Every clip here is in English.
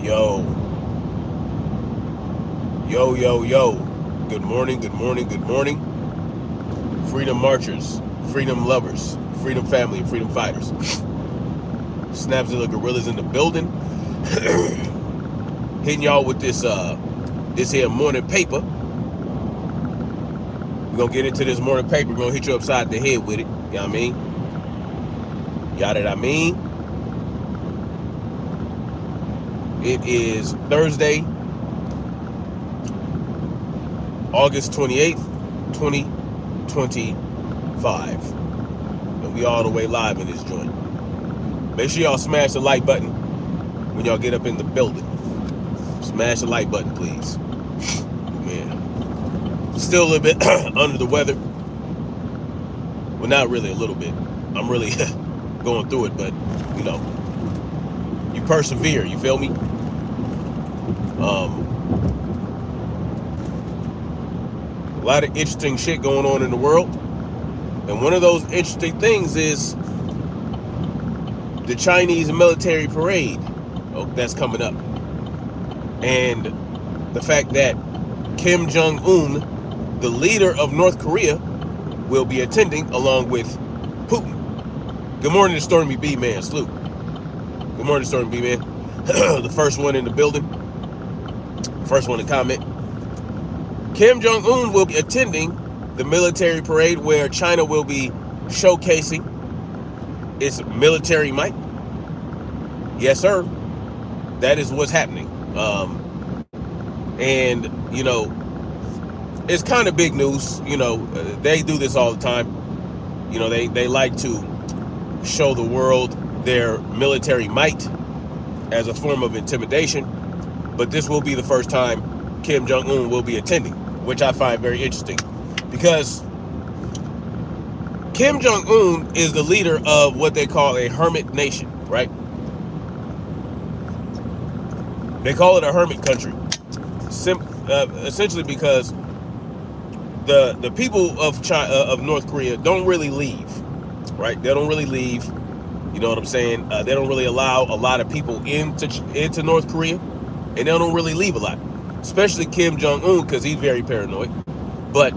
Yo, yo. Good morning, good morning, good morning. Freedom marchers, freedom lovers, freedom family, and freedom fighters. Snapzilla Gorillas in the building. Hitting y'all with this here morning paper. We're gonna get into this morning paper. We're gonna hit you upside the head with it. You know what I mean? Y'all that I mean? It is Thursday, August 28th, 2025. And we all the way live in this joint. Make sure y'all smash the like button when y'all get up in the building. Smash the like button, please. Man. Still a little bit under the weather. Well, not really, a little bit. I'm really going through it, but, you know, you persevere, you feel me? A lot of interesting shit going on in the world. And one of those interesting things is the Chinese military parade that's coming up. And the fact that Kim Jun Un, the leader of North Korea, will be attending along with Putin. Good morning to Stormy B, man. Salute. Good morning, Stormy B, man. The first one in the building. First one to comment. Kim Jun Un will be attending the military parade where China will be showcasing its military might. Yes, sir. That is what's happening. And, you know, it's kind of big news. You know, they do this all the time. You know, they like to show the world their military might as a form of intimidation. But this will be the first time Kim Jun Un will be attending, which I find very interesting. Because Kim Jun Un is the leader of what they call a hermit nation, right? They call it a hermit country. Essentially because the people of China, of North Korea don't really leave, right? They don't really leave. You know what I'm saying? They don't really allow a lot of people into North Korea. And they don't really leave a lot, especially Kim Jun Un, because he's very paranoid. But,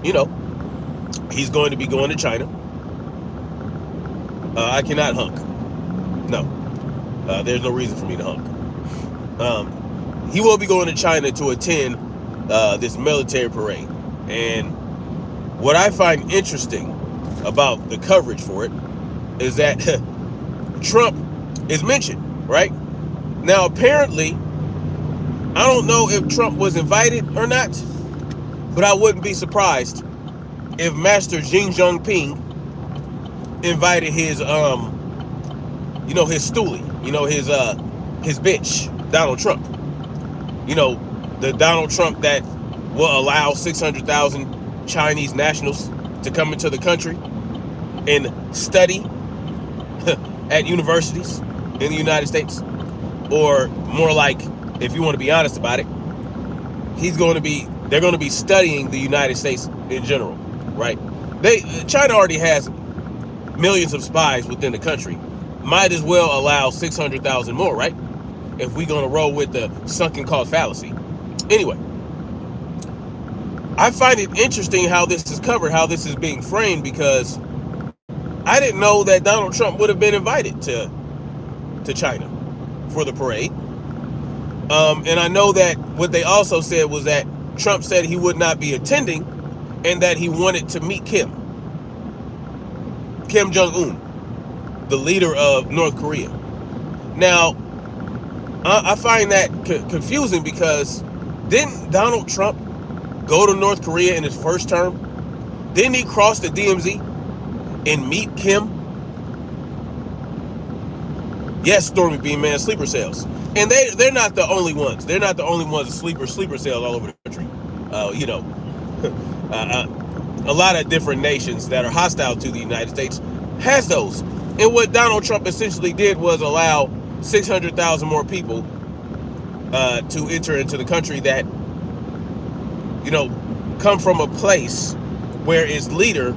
you know, he's going to be going to China. I cannot hunk. No. There's no reason for me to hunk. He will be going to China to attend this military parade. And what I find interesting about the coverage for it is that Trump is mentioned, right? Now, apparently, I don't know if Trump was invited or not, but I wouldn't be surprised if Master Xi Jinping invited his, you know, his stoolie, you know, his bitch, Donald Trump. You know, the Donald Trump that will allow 600,000 Chinese nationals to come into the country and study at universities in the United States, or more like, if you want to be honest about it, they're going to be studying the United States in general, right? China already has millions of spies within the country. Might as well allow 600,000 more, right? If we're going to roll with the sunken cost fallacy. Anyway, I find it interesting how this is covered, how this is being framed, because I didn't know that Donald Trump would have been invited to China for the parade. And I know that what they also said was that Trump said he would not be attending and that he wanted to meet Kim Jun Un, the leader of North Korea. Now, I find that confusing because didn't Donald Trump go to North Korea in his first term? Didn't he cross the DMZ and meet Kim? Yes, Stormy Beam, man, sleeper cells. And they're not the only ones. They're not the only ones sleeper cells all over the country. You know, a lot of different nations that are hostile to the United States has those. And what Donald Trump essentially did was allow 600,000 more people to enter into the country that, you know, come from a place where its leader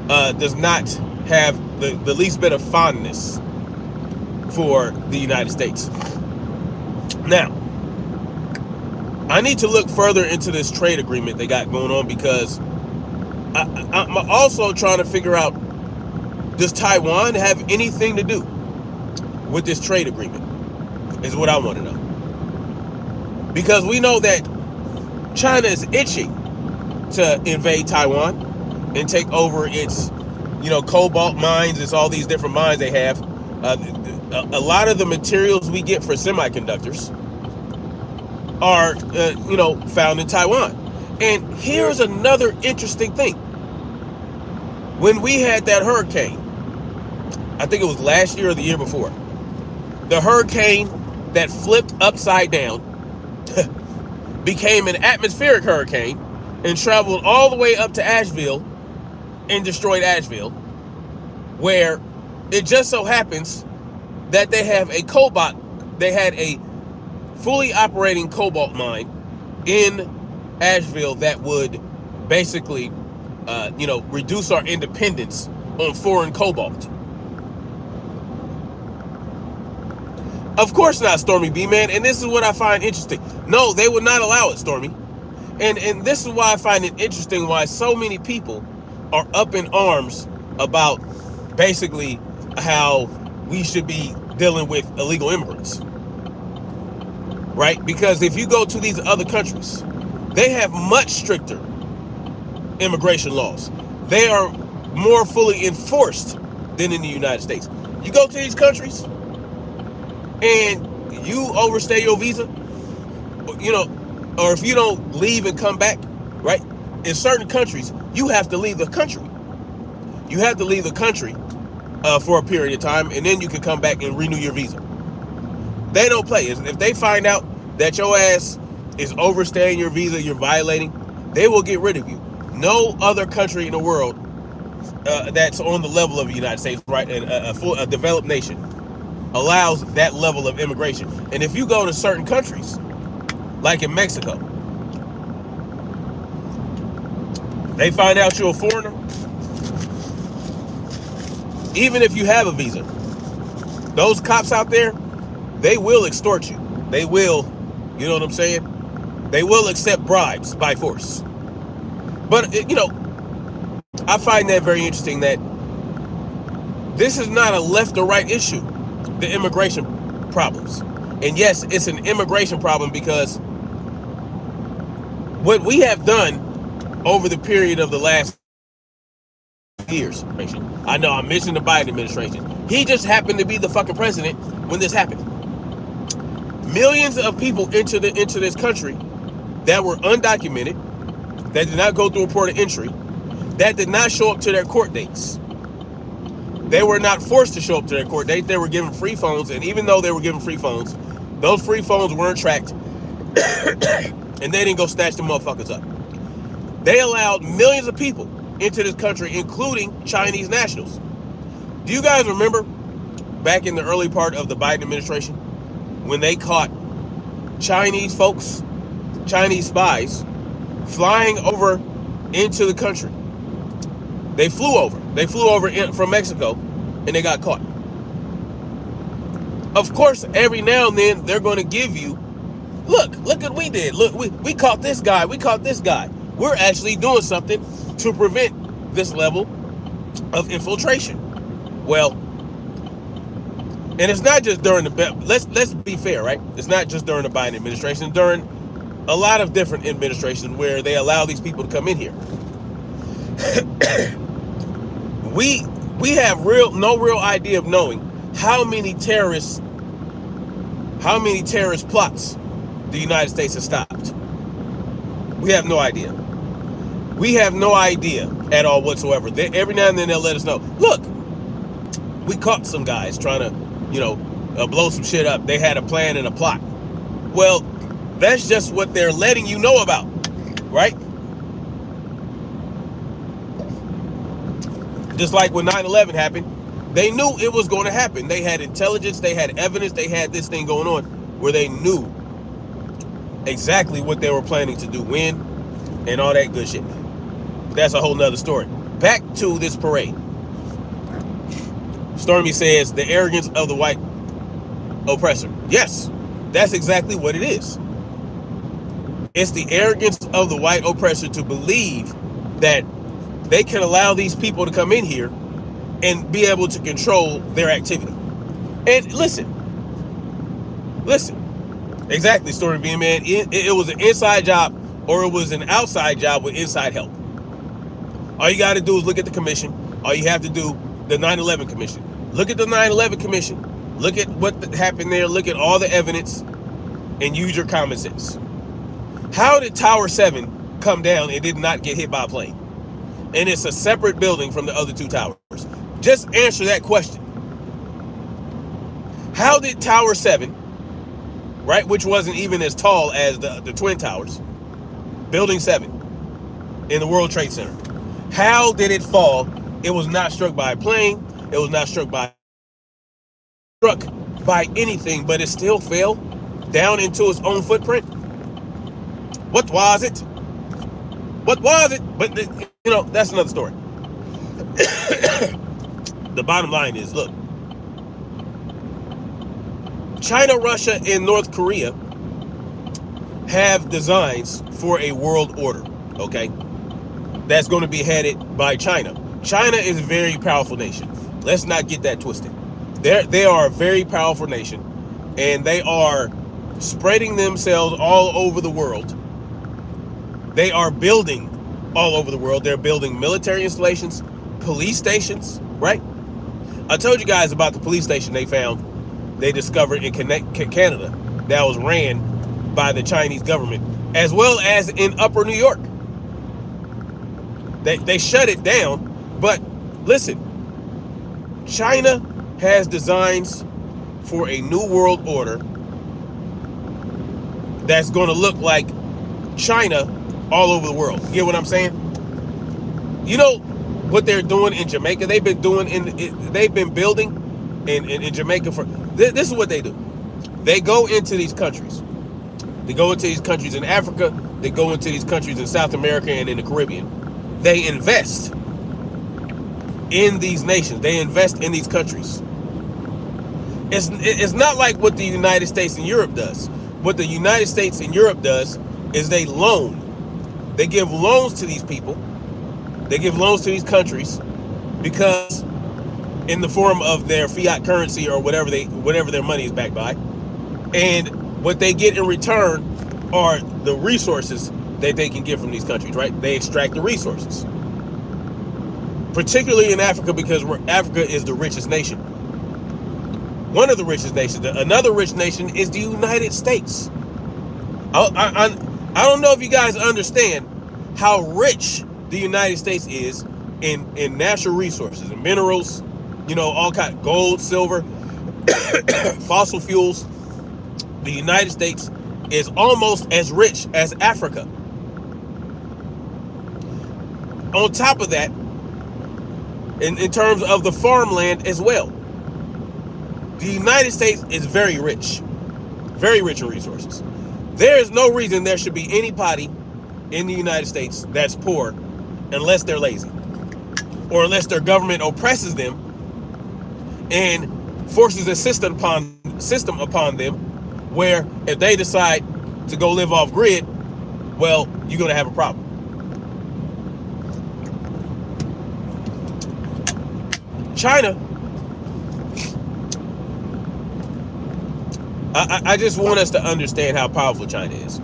does not have the least bit of fondness for the United States. Now, I need to look further into this trade agreement they got going on, because I'm also trying to figure out, does Taiwan have anything to do with this trade agreement, is what I want to know. Because we know that China is itching to invade Taiwan and take over its, cobalt mines. It's all these different mines they have. A lot of the materials we get for semiconductors are, found in Taiwan. And here's another interesting thing. When we had that hurricane, I think it was last year or the year before, the hurricane that flipped upside down became an atmospheric hurricane and traveled all the way up to Asheville and destroyed Asheville, where it just so happens that they have they had a fully operating cobalt mine in Asheville that would basically, reduce our independence on foreign cobalt. Of course not, Stormy B, man. And this is what I find interesting. No, they would not allow it, Stormy. And this is why I find it interesting why so many people are up in arms about basically how we should be dealing with illegal immigrants. Right? Because if you go to these other countries, they have much stricter immigration laws. They are more fully enforced than in the United States. You go to these countries and you overstay your visa, or if you don't leave and come back, right? In certain countries, you have to leave the country. You have to leave the country for a period of time, and then you can come back and renew your visa. They don't play. If they find out that your ass is overstaying your visa, you're violating, they will get rid of you. No other country in the world that's on the level of the United States, right, a developed nation, allows that level of immigration. And if you go to certain countries, like in Mexico, they find out you're a foreigner, even if you have a visa, those cops out there, they will extort you. They will, you know what I'm saying? They will accept bribes by force. But, I find that very interesting, that this is not a left or right issue, the immigration problems. And yes, it's an immigration problem because what we have done over the period of the last years, I know I'm missing the Biden administration. He just happened to be the fucking president when this happened. Millions of people into this country that were undocumented, that did not go through a port of entry, that did not show up to their court dates. They were not forced to show up to their court date. They were given free phones, and even though they were given free phones, those free phones weren't tracked, and they didn't go snatch the motherfuckers up. They allowed millions of people into this country, including Chinese nationals. Do you guys remember back in the early part of the Biden administration when they caught Chinese folks, Chinese spies, flying over into the country? They flew over from Mexico, and they got caught. Of course, every now and then they're going to give you, look what we did. Look, we caught this guy. We caught this guy. We're actually doing something to prevent this level of infiltration. Well, and it's not just during let's be fair, right? It's not just during the Biden administration. During a lot of different administrations where they allow these people to come in here. we have no real idea of knowing how many terrorist plots the United States has stopped. We have no idea. We have no idea at all whatsoever. Every now and then they'll let us know. Look, we caught some guys trying to, blow some shit up. They had a plan and a plot. Well, that's just what they're letting you know about, right? Just like when 9/11 happened, they knew it was going to happen. They had intelligence, they had evidence, they had this thing going on where they knew exactly what they were planning to do, when, and all that good shit. That's a whole nother story. Back to this parade. Stormy says the arrogance of the white oppressor. Yes, That's exactly what it is. It's the arrogance of the white oppressor to believe that they can allow these people to come in here and be able to control their activity. And listen, exactly, Story Being Man. It was an inside job, or it was an outside job with inside help. All you got to do is look at the commission. All you have to do, the 9/11 commission. Look at the 9/11 commission. Look at what happened there. Look at all the evidence and use your common sense. How did Tower 7 come down and did not get hit by a plane? And it's a separate building from the other two towers. Just answer that question. How did Tower 7, right, which wasn't even as tall as the Twin Towers, Building 7 in the World Trade Center, how did it fall? It was not struck by a plane. It was not struck by anything, but it still fell down into its own footprint. What was it? What was it? But, that's another story. The bottom line is, look, China, Russia, and North Korea have designs for a world order, okay? That's going to be headed by China. China is a very powerful nation. Let's not get that twisted. They are a very powerful nation, and they are spreading themselves all over the world. They are building all over the world. They're building military installations, police stations, right? I told you guys about the police station they discovered in Canada that was ran by the Chinese government, as well as in Upper New York. They shut it down, but listen, China has designs for a new world order that's going to look like China all over the world. You get what I'm saying? You know what they're doing in Jamaica? They've been building in Jamaica for this is what they do. They go into these countries. They go into these countries in Africa. They go into these countries in South America and in the Caribbean. They invest in these nations. They invest in these countries. It's not like what the United States and Europe does. What the United States and Europe does is they loan. They give loans to these people. They give loans to these countries because in the form of their fiat currency or whatever their money is backed by. And what they get in return are the resources that they can get from these countries, right? They extract the resources. Particularly in Africa, because Africa is the richest nation. One of the richest nations. Another rich nation is the United States. I don't know if you guys understand how rich the United States is in natural resources and minerals, all kind of gold, silver, fossil fuels. The United States is almost as rich as Africa. On top of that, in terms of the farmland as well, the United States is very rich in resources. There is no reason there should be anybody in the United States that's poor unless they're lazy or unless their government oppresses them and forces a system upon them where if they decide to go live off grid, well, you're going to have a problem. China, I just want us to understand how powerful China is.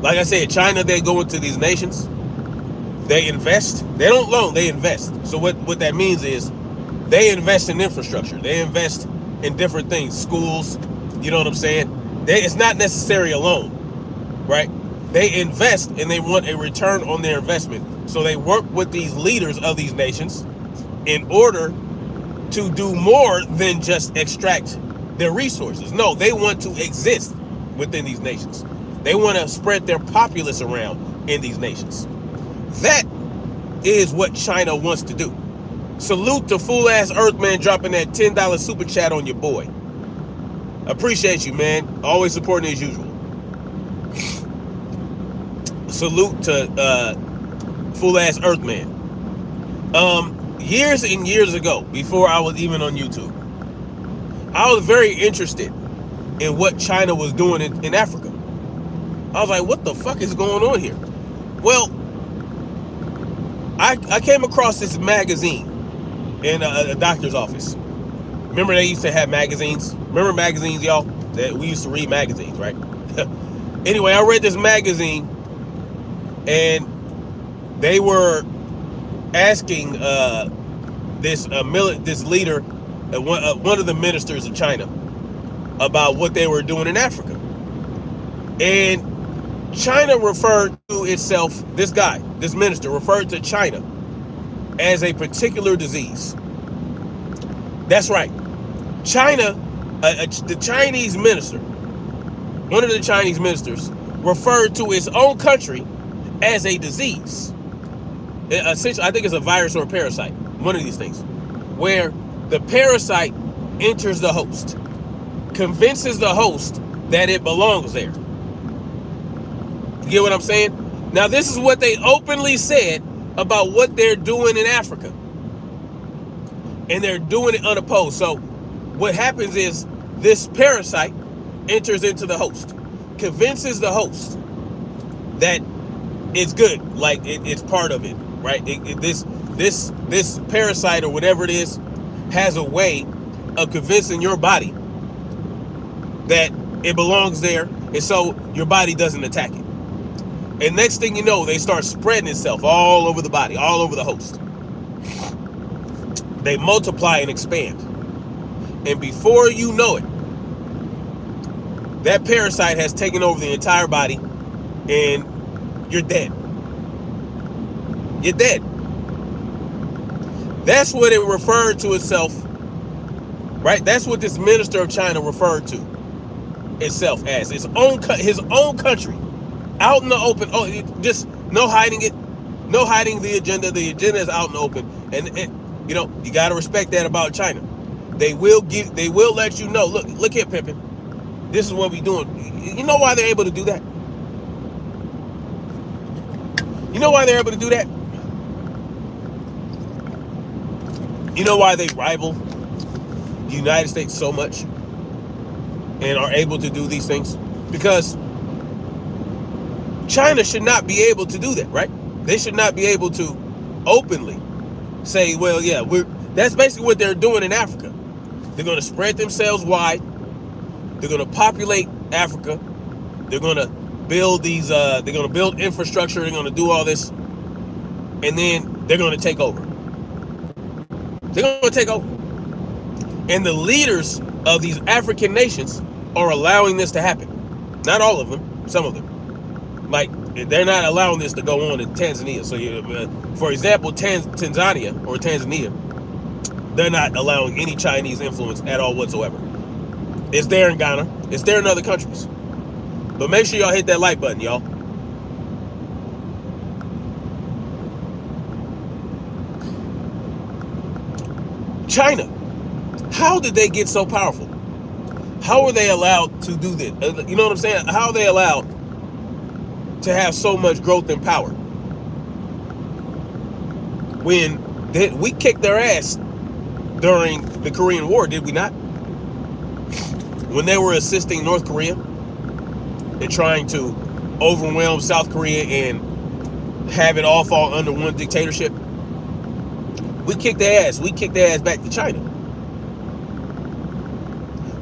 Like I said, China, they go into these nations, they invest. They don't loan, they invest. So what that means is they invest in infrastructure. They invest in different things, schools, you know what I'm saying? It's not necessarily a loan, right? They invest and they want a return on their investment. So they work with these leaders of these nations in order to do more than just extract their resources. No, they want to exist within these nations. They want to spread their populace around in these nations. That is what China wants to do. Salute to Fool Ass Earthman dropping that $10 super chat on your boy. Appreciate you, man. Always supporting as usual. Salute to Fool Ass Earthman. Years and years ago, before I was even on YouTube, I was very interested in what China was doing in Africa. I was like, what the fuck is going on here? Well, I came across this magazine in a doctor's office. Remember they used to have magazines? Remember magazines, y'all? That we used to read magazines, right? Anyway, I read this magazine, and they were asking this leader, one of the ministers of China, about what they were doing in Africa. And China referred to itself, this minister referred to China as a particular disease. That's right. China, the Chinese minister, one of the Chinese ministers, referred to its own country as a disease. Essentially, I think it's a virus or a parasite, one of these things, where the parasite enters the host, convinces the host that it belongs there. You get what I'm saying? Now, this is what they openly said about what they're doing in Africa. And they're doing it unopposed. So what happens is this parasite enters into the host, convinces the host that it's good, like it's part of it, right? This parasite or whatever it is has a way of convincing your body that it belongs there, and so your body doesn't attack it. And next thing you know, they start spreading itself all over the body, all over the host. They multiply and expand. And before you know it, that parasite has taken over the entire body, and you're dead. You're dead. That's what it referred to itself, right? That's what this minister of China referred to itself as. His own country. Out in the open. Oh, just no hiding it. No hiding the agenda. The agenda is out in the open. And you know, you got to respect that about China. They will let you know, look here, pimpin'. This is what we doing. You know why they're able to do that? You know why they're able to do that? You know why they rival the United States so much and are able to do these things? Because China should not be able to do that, right? They should not be able to openly say, well, yeah, that's basically what they're doing in Africa. They're going to spread themselves wide. They're going to populate Africa. They're going to build they're going to build infrastructure. They're going to do all this. And then they're going to take over. They're going to take over. And the leaders of these African nations are allowing this to happen. Not all of them, some of them. Like, they're not allowing this to go on in Tanzania. So, for example, Tanzania, they're not allowing any Chinese influence at all whatsoever. It's there in Ghana. It's there in other countries. But make sure y'all hit that like button, y'all. China. How did they get so powerful? How are they allowed to do this? You know what I'm saying? How are they allowed to have so much growth and power when we kicked their ass during the Korean War, did we not? When they were assisting North Korea and trying to overwhelm South Korea and have it all fall under one dictatorship, we kicked their ass. We kicked their ass back to China.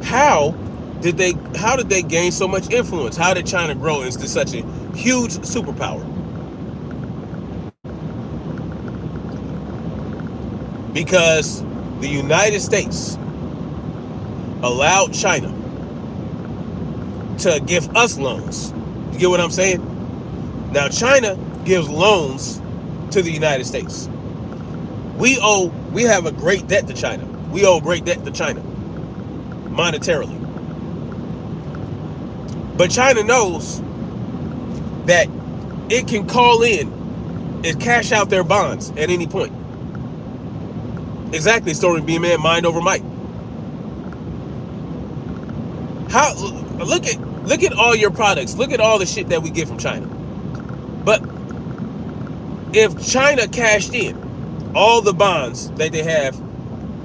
How did they gain so much influence? How did China grow into such a huge superpower? Because the United States allowed China to give us loans. You get what I'm saying? Now China gives loans to the United States. We have a great debt to China. We owe great debt to China, monetarily. But China knows that it can call in and cash out their bonds at any point. Exactly, Story B-Man, mind over might. Look at all your products. Look at all the shit that we get from China. But if China cashed in all the bonds that they have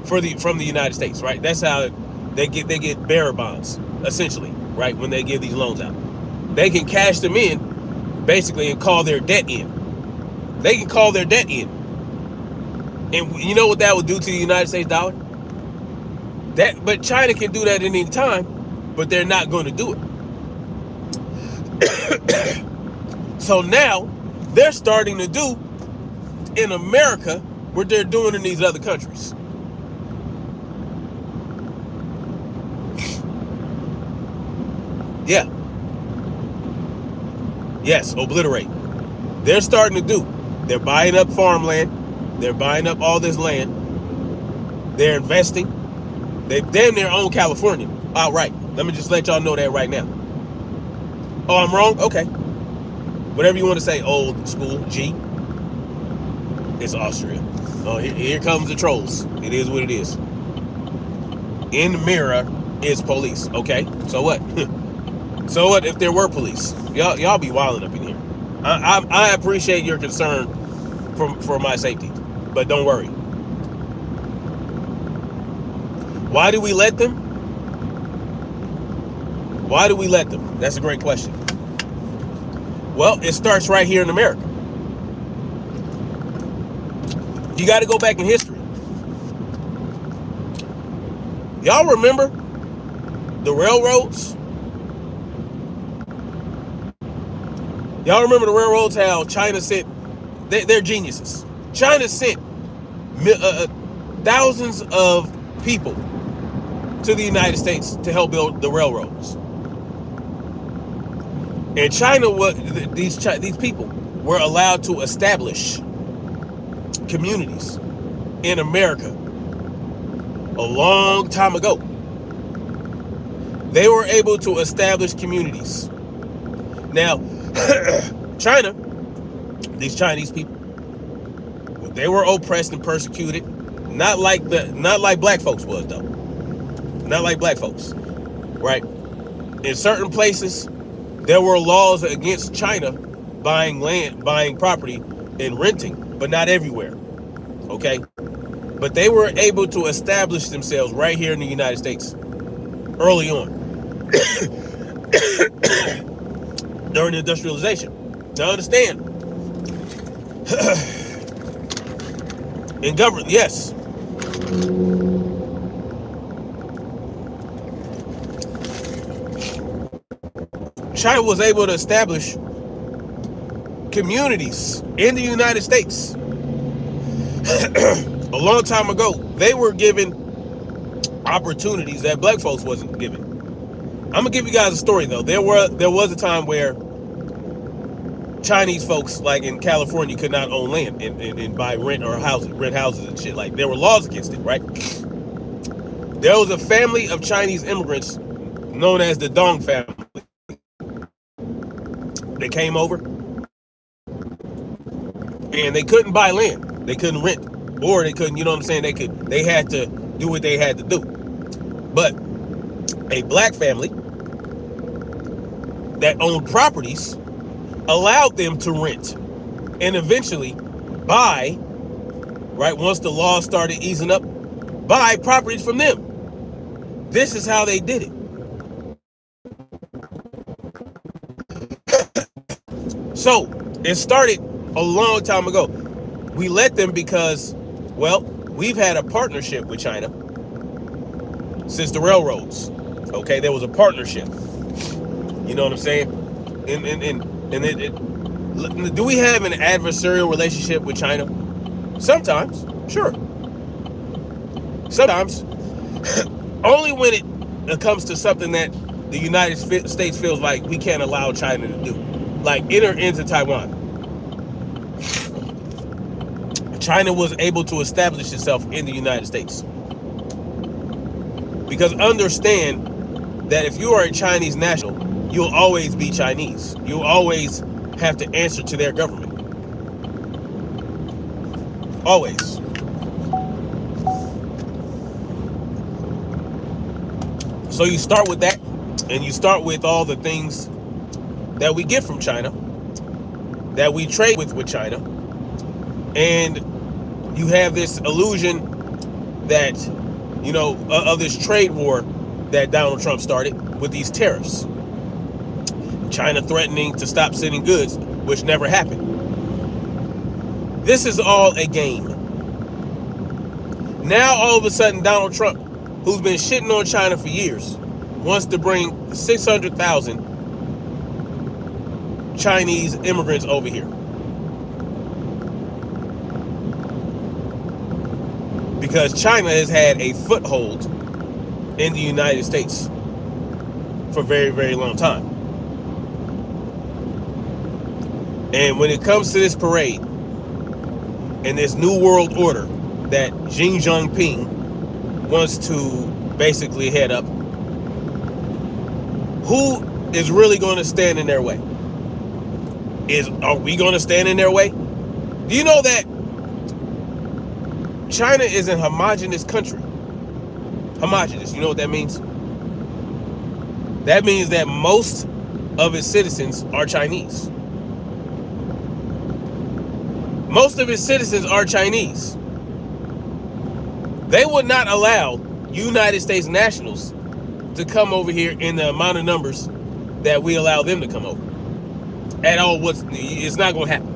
from the United States, right? That's how They get bearer bonds, essentially, right? When they give these loans out, they can cash them in, basically, and call their debt in. They can call their debt in, and you know what that would do to the United States dollar? But China can do that at any time, but they're not going to do it. So now they're starting to do in America what they're doing in these other countries. Yeah. Yes, obliterate. They're starting to do. They're buying up farmland. They're buying up all this land. They're investing. They damn near own California outright. Let me just let y'all know that right now. Oh, I'm wrong? Okay. Whatever you want to say, old school G. It's Austria. Oh, here comes the trolls. It is what it is. In the mirror is police. Okay, so what? So what if there were police? Y'all be wilding up in here. I appreciate your concern for my safety, but don't worry. Why do we let them? Why do we let them? That's a great question. Well, it starts right here in America. You got to go back in history. Y'all remember the railroads? Y'all remember the railroads, how China sent, they're geniuses. China sent thousands of people to the United States to help build the railroads. And China, these people were allowed to establish communities in America a long time ago. They were able to establish communities. Now, China, these Chinese people, they were oppressed and persecuted, not like black folks was though. Not like black folks, right? In certain places, there were laws against China buying land, buying property, and renting, but not everywhere. Okay, but they were able to establish themselves right here in the United States early on during industrialization. Now understand, in government, yes. China was able to establish communities in the United States a long time ago. They were given opportunities that black folks wasn't given. I'm gonna give you guys a story though. There was a time where Chinese folks, like in California, could not own land and buy rent houses and shit. Like, there were laws against it, right? There was a family of Chinese immigrants known as the Dong family. They came over and they couldn't buy land. They couldn't rent, or they couldn't, you know what I'm saying? They had to do what they had to do. But a black family that owned properties allowed them to rent and eventually buy, right, once the law started easing up, buy properties from them. This is how they did it. So it started a long time ago. We let them because, well, we've had a partnership with China since the railroads. Okay, there was a partnership. You know what I'm saying? Do we have an adversarial relationship with China? Sometimes, sure. Sometimes, only when it comes to something that the United States feels like we can't allow China to do, like enter into Taiwan. China was able to establish itself in the United States. Because understand that if you are a Chinese national, you'll always be Chinese. You'll always have to answer to their government. Always. So you start with that, and you start with all the things that we get from China, that we trade with China, and you have this illusion that, you know, of this trade war that Donald Trump started with these tariffs. China threatening to stop sending goods, which never happened. This is all a game. Now, all of a sudden, Donald Trump, who's been shitting on China for years, wants to bring 600,000 Chinese immigrants over here. Because China has had a foothold in the United States for a very, very long time. And when it comes to this parade and this new world order that Xi Jinping wants to basically head up, who is really going to stand in their way? Are we going to stand in their way? Do you know that China is a homogenous country? Homogenous, you know what that means? That means that most of its citizens are Chinese. Most of its citizens are Chinese. They would not allow United States nationals to come over here in the amount of numbers that we allow them to come over. At all, it's not going to happen.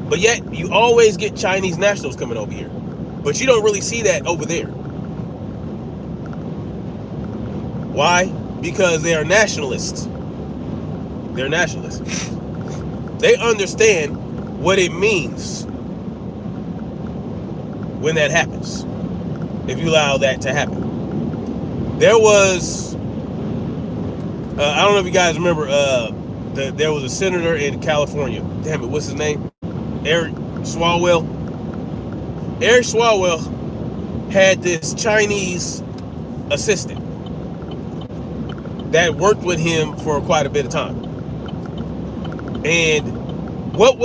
But yet, you always get Chinese nationals coming over here. But you don't really see that over there. Why? Because they are nationalists. They're nationalists. They understand what it means when that happens, if you allow that to happen. There was, I don't know if you guys remember, there was a senator in California. Damn it, what's his name? Eric Swalwell. Eric Swalwell had this Chinese assistant that worked with him for quite a bit of time. And what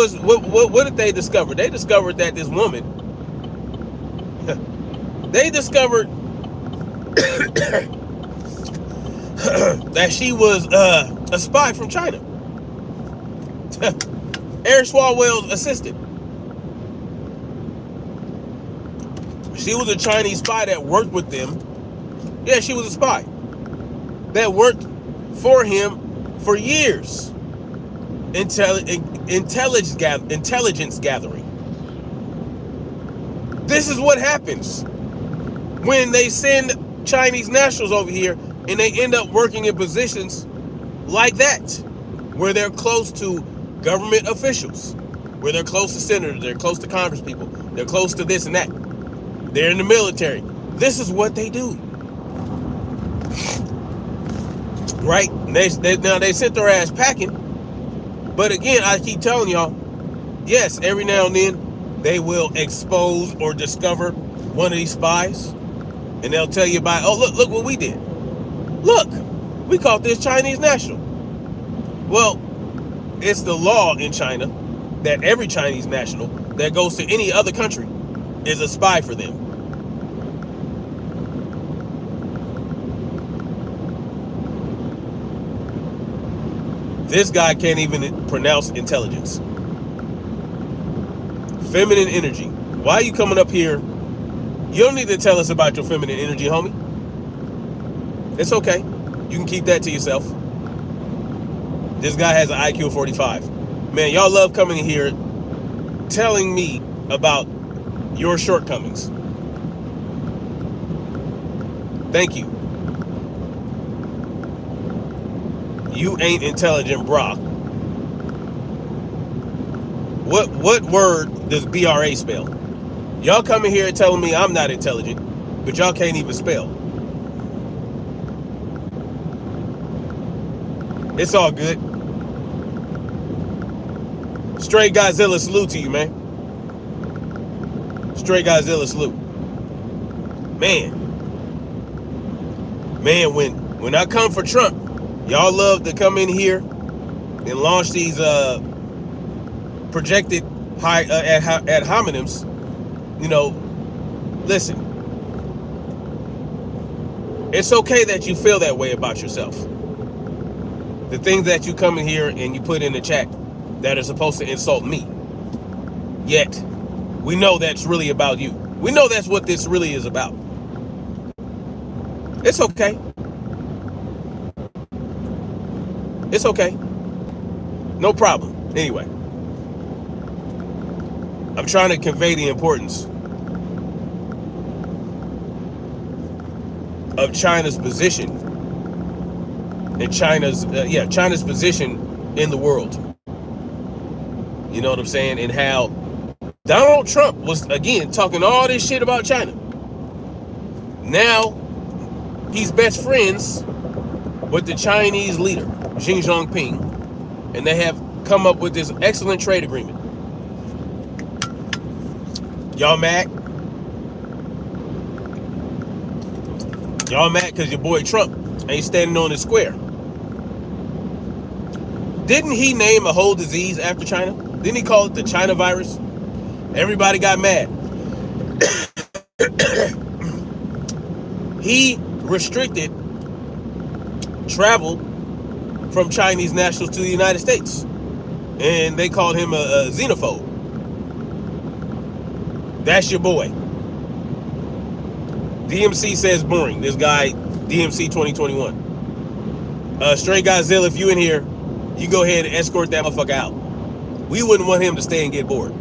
did they discover? They discovered that this woman, they discovered that she was a spy from China. Eric Swalwell's assistant. She was a Chinese spy that worked with them. Yeah, she was a spy that worked for him for years. Intelligence gathering. This is what happens when they send Chinese nationals over here and they end up working in positions like that, where they're close to government officials, where they're close to senators, they're close to congress people, they're close to this and that. They're in the military. This is what they do. Right? Now they sent their ass packing. But again, I keep telling y'all, yes, every now and then they will expose or discover one of these spies. And they'll tell you about, oh, look what we did. Look, we caught this Chinese national. Well, it's the law in China that every Chinese national that goes to any other country is a spy for them. This guy can't even pronounce intelligence. Feminine energy. Why are you coming up here? You don't need to tell us about your feminine energy, homie. It's okay. You can keep that to yourself. This guy has an IQ of 45. Man, y'all love coming in here telling me about your shortcomings. Thank you. You ain't intelligent, brah. What word does BRA spell? Y'all coming here telling me I'm not intelligent, but y'all can't even spell. It's all good. Straight Godzilla salute to you, man. Straight Godzilla salute. Man, when I come for Trump, y'all love to come in here and launch these projected ad hominems. You know, listen. It's okay that you feel that way about yourself. The things that you come in here and you put in the chat that are supposed to insult me. Yet, we know that's really about you. We know that's what this really is about. It's okay. It's okay. No problem. Anyway, I'm trying to convey the importance of China's position and China's position in the world. You know what I'm saying? And how Donald Trump was again talking all this shit about China. Now he's best friends with the Chinese leader, Xi Jinping, and they have come up with this excellent trade agreement. Y'all mad? Y'all mad because your boy Trump ain't standing on his square. Didn't he name a whole disease after China? Didn't he call it the China virus? Everybody got mad. He restricted travel from Chinese nationals to the United States. And they called him a xenophobe. That's your boy. DMC says boring. This guy, DMC 2021. Stray Godzilla, if you in here, you go ahead and escort that motherfucker out. We wouldn't want him to stay and get bored.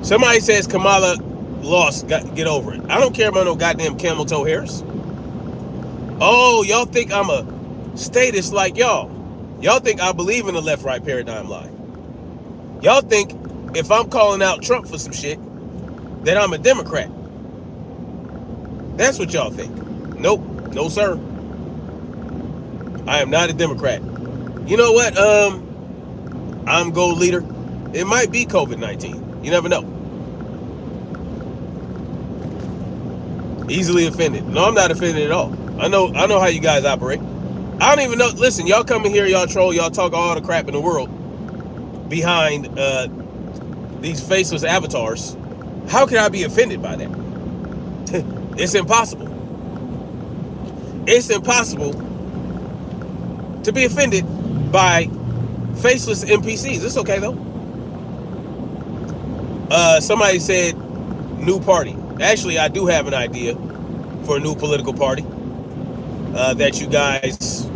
Somebody says Kamala lost. Get over it. I don't care about no goddamn camel toe hairs. Oh, y'all think I'm a statist like y'all. Y'all think I believe in the left-right paradigm lie. Y'all think if I'm calling out Trump for some shit, that I'm a Democrat. That's what y'all think. Nope. No, sir. I am not a Democrat. You know what? I'm gold leader. It might be COVID-19. You never know. Easily offended. No, I'm not offended at all. I know how you guys operate. I don't even know. Listen, y'all come in here, y'all troll, y'all talk all the crap in the world behind these faceless avatars. How can I be offended by that? It's impossible. It's impossible to be offended by faceless NPCs. It's okay though. Somebody said new party. Actually, I do have an idea for a new political party that you guys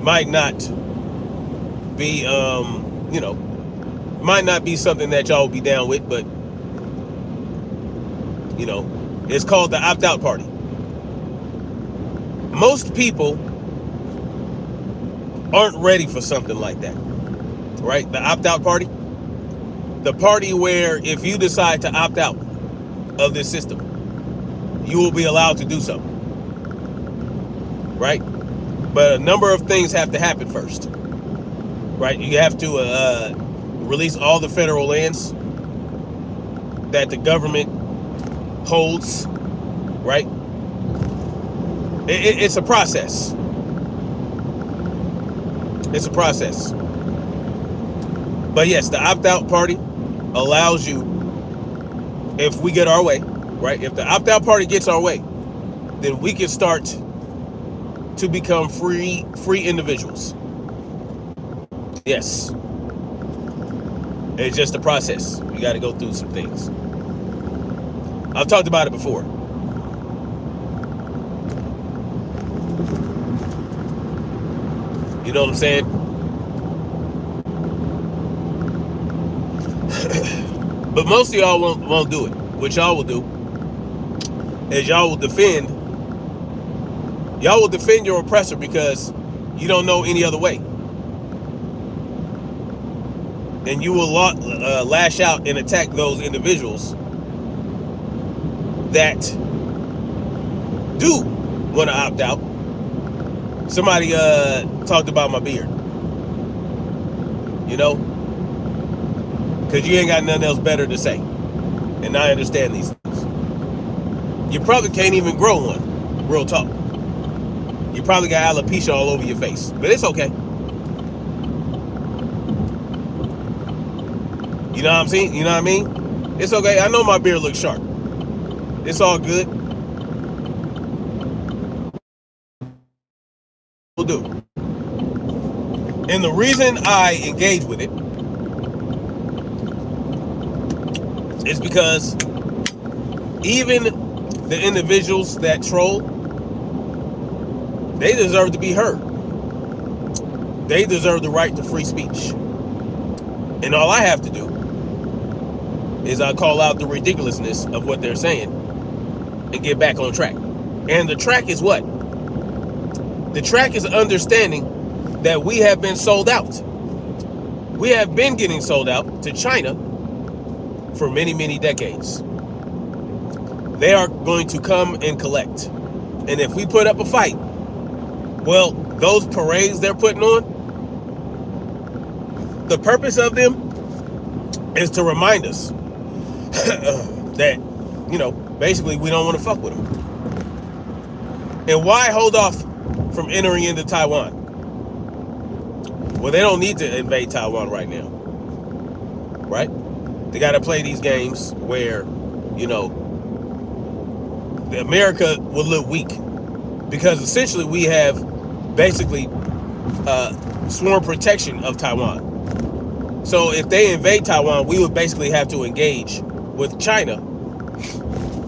might not be, might not be something that y'all will be down with, but it's called the opt-out party. Most people aren't ready for something like that, right? The opt-out party, the party where if you decide to opt out of this system, you will be allowed to do so, right? But a number of things have to happen first, right? You have to release all the federal lands that the government holds, right? It's a process. It's a process. But yes, the opt-out party allows you, if we get our way, right? If the opt-out party gets our way, then we can start to become free individuals. Yes. It's just a process. You got to go through some things. I've talked about it before. You know what I'm saying? But most of y'all won't do it. What y'all will do is y'all will defend your oppressor because you don't know any other way. And you will lash out and attack those individuals that do want to opt out. Somebody talked about my beard. Because you ain't got nothing else better to say. And I understand these things. You probably can't even grow one. Real talk. You probably got alopecia all over your face. But it's okay. You know what I'm saying? You know what I mean? It's okay. I know my beard looks sharp. It's all good. We'll do. And the reason I engage with it is because even the individuals that troll, they deserve to be heard. They deserve the right to free speech. And all I have to do is I call out the ridiculousness of what they're saying and get back on track. And the track is what? The track is understanding that we have been sold out. We have been getting sold out to China for many, many decades. They are going to come and collect. And if we put up a fight, well, those parades they're putting on, the purpose of them is to remind us that, basically we don't want to fuck with them. And why hold off from entering into Taiwan? Well, they don't need to invade Taiwan right now, right? They got to play these games where, America will look weak, because essentially we have basically sworn protection of Taiwan. So if they invade Taiwan, we would basically have to engage with China.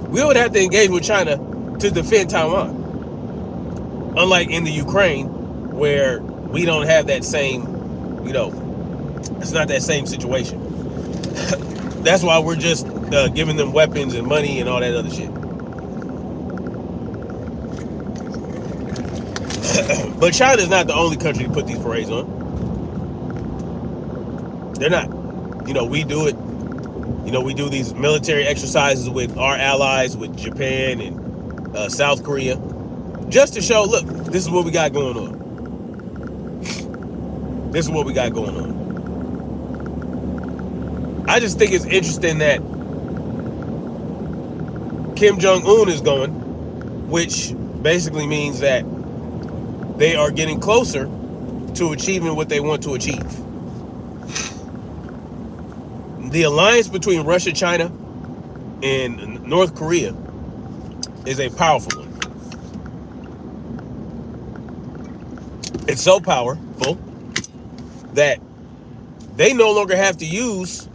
We would have to engage with China to defend Taiwan. Unlike in the Ukraine, where we don't have that same, it's not that same situation. That's why we're just giving them weapons and money and all that other shit. But China's not the only country to put these parades on. They're not. We do it. We do these military exercises with our allies, with Japan and South Korea, just to show, look, this is what we got going on. This is what we got going on. I just think it's interesting that Kim Jun Un is going, which basically means that they are getting closer to achieving what they want to achieve. The alliance between Russia, China, and North Korea is a powerful one. It's so powerful that they no longer have to use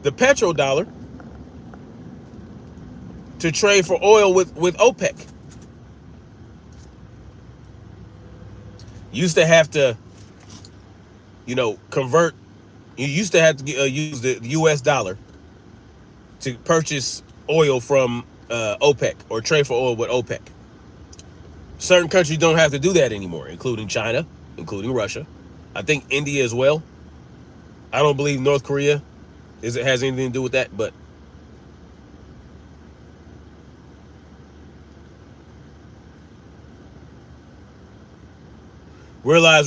the petrodollar to trade for oil with OPEC. Used to have to, convert. You used to have to use the U.S. dollar to purchase oil from OPEC or trade for oil with OPEC. Certain countries don't have to do that anymore, including China, including Russia. I think India as well. I don't believe North Korea has anything to do with that, but realize.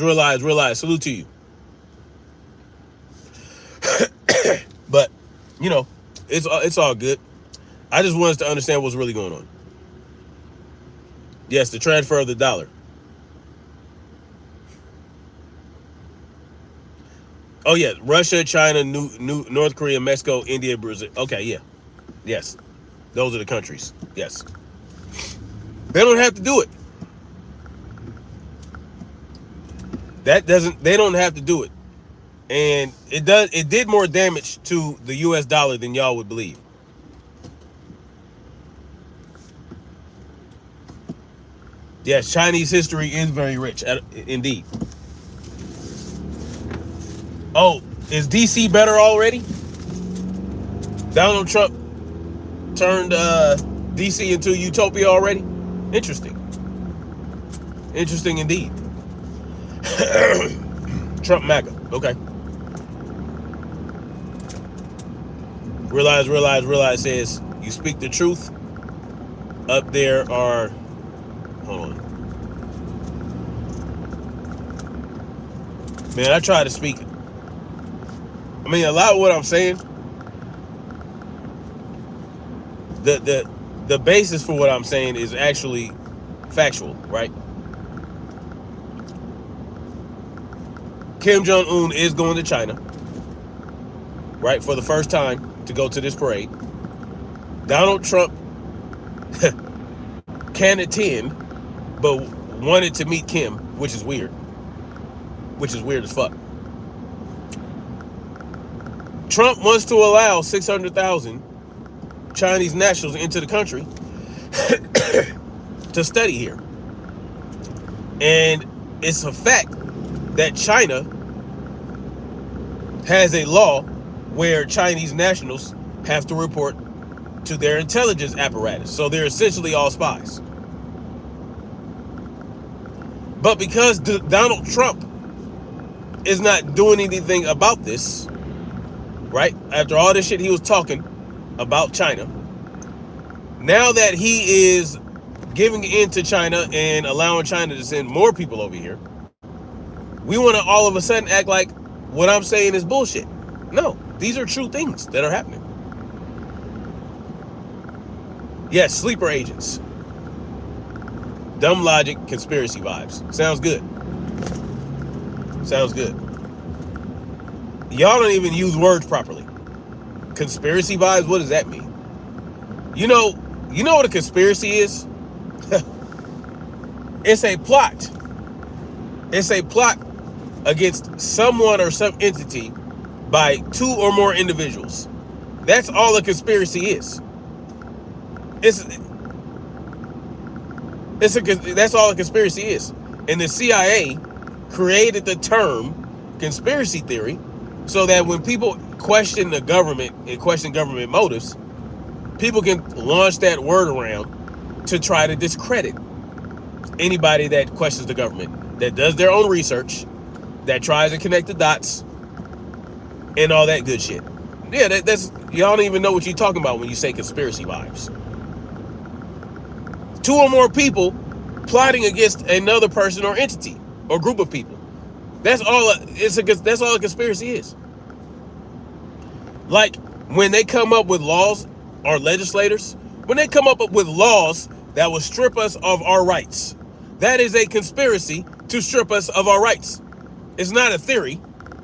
Salute to you. But, it's all good. I just want us to understand what's really going on. Yes, the transfer of the dollar. Oh, yeah. Russia, China, North Korea, Mexico, India, Brazil. Okay, yeah. Yes. Those are the countries. Yes. They don't have to do it. They don't have to do it. And it did more damage to the US dollar than y'all would believe. Yes, Chinese history is very rich, indeed. Oh, is DC better already? Donald Trump turned DC into utopia already? Interesting. Interesting indeed. Trump MAGA. Okay. Realize says, you speak the truth. Up there are... Hold on. Man, I try to speak. I mean, a lot of what I'm saying, the basis for what I'm saying is actually factual, right? Kim Jun Un is going to China, right, for the first time to go to this parade. Donald Trump can attend, but wanted to meet Kim, which is weird. Which is weird as fuck. Trump wants to allow 600,000 Chinese nationals into the country to study here. And it's a fact that China has a law where Chinese nationals have to report to their intelligence apparatus. So they're essentially all spies. But because Donald Trump is not doing anything about this, right? After all this shit he was talking about China, now that he is giving in to China and allowing China to send more people over here, we want to all of a sudden act like what I'm saying is bullshit. No, these are true things that are happening. Yes, sleeper agents. Dumb logic, conspiracy vibes. Sounds good. Sounds good. Y'all don't even use words properly. Conspiracy vibes, what does that mean? You know what a conspiracy is? It's a plot. It's a plot against someone or some entity by two or more individuals. That's all a conspiracy is. That's all a conspiracy is. And the CIA created the term conspiracy theory so that when people question the government and question government motives, people can launch that word around to try to discredit anybody that questions the government, that does their own research, that tries to connect the dots, and all that good shit. Yeah, that's y'all don't even know what you're talking about when you say conspiracy vibes. Two or more people plotting against another person or entity or group of people. That's all. That's all a conspiracy is. Like when they come up with laws, or legislators, when they come up with laws that will strip us of our rights, that is a conspiracy to strip us of our rights. It's not a theory,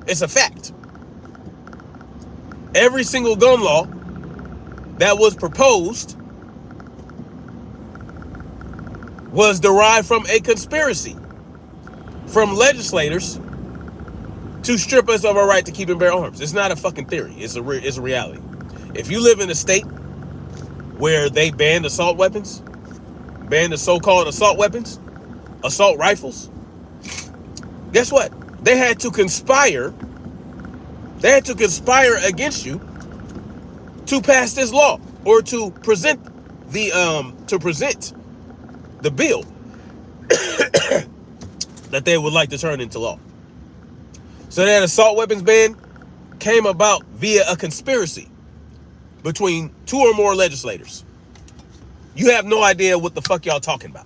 it's a fact. Every single gun law that was proposed was derived from a conspiracy from legislators to strip us of our right to keep and bear arms. It's not a fucking theory, it's a reality. If you live in a state where they banned assault weapons, banned the so-called assault weapons, assault rifles, guess what? They had to conspire against you to pass this law, or to present the bill that they would like to turn into law. So that assault weapons ban came about via a conspiracy between two or more legislators. You have no idea what the fuck y'all talking about.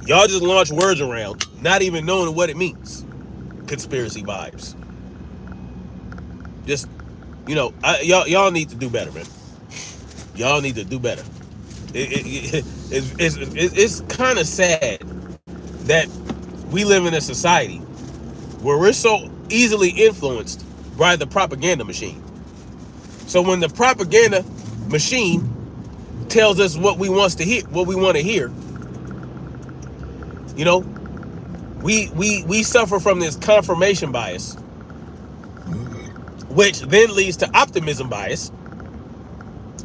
Y'all just launch words around, not even knowing what it means. Conspiracy vibes. Just, y'all need to do better, man. Y'all need to do better. It's kind of sad that we live in a society where we're so easily influenced by the propaganda machine. So when the propaganda machine tells us what we want to hear, we suffer from this confirmation bias, which then leads to optimism bias,